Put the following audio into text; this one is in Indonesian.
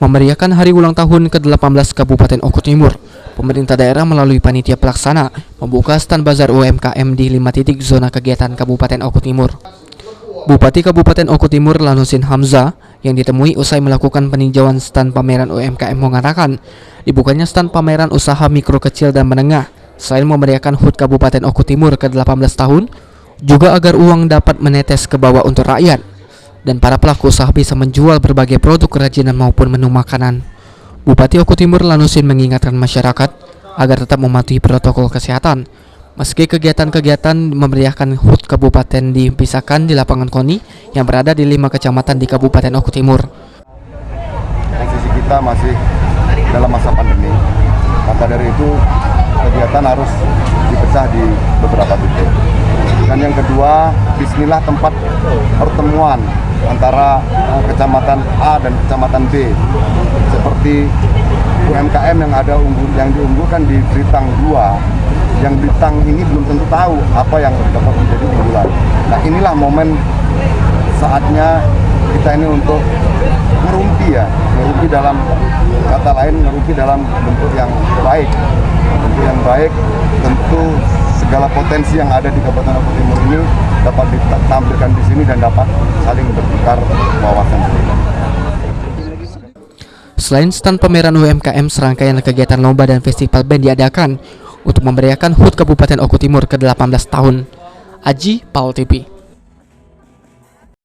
Memeriahkan hari ulang tahun ke-18 Kabupaten Oku Timur, pemerintah daerah melalui panitia pelaksana membuka stand bazar UMKM di 5 titik zona kegiatan Kabupaten Oku Timur. Bupati Kabupaten Oku Timur Lanusin Hamzah yang ditemui usai melakukan peninjauan stand pameran UMKM mengatakan dibukanya stand pameran usaha mikro kecil dan menengah selain memeriahkan HUT Kabupaten Oku Timur ke-18 tahun, juga agar uang dapat menetes ke bawah untuk rakyat dan para pelaku usaha bisa menjual berbagai produk kerajinan maupun menu makanan. Bupati Oku Timur Lanusin mengingatkan masyarakat agar tetap mematuhi protokol kesehatan. Meski kegiatan-kegiatan memeriahkan HUT Kabupaten dipisahkan di lapangan KONI yang berada di 5 kecamatan di Kabupaten Oku Timur. Posisi kita masih dalam masa pandemi, maka dari itu kegiatan harus dipecah di beberapa titik. Dan yang kedua, bismillah tempat pertemuan antara kecamatan A dan kecamatan B. Seperti UMKM yang diunggulkan di Britang 2, yang Britang ini belum tentu tahu apa yang dapat menjadi unggulan. Nah, inilah momen saatnya kita ini untuk ngerumpi dalam kata lain, ngerumpi dalam bentuk yang baik. Bentuk yang baik tentu segala potensi yang ada di Kabupaten Oku Timur ini dapat ditampilkan di sini dan dapat saling bertukar wawasan. Selain stand pameran UMKM, serangkaian kegiatan lomba dan festival band diadakan untuk memeriahkan HUT Kabupaten Oku Timur ke-18 tahun. Aji, PAL TV.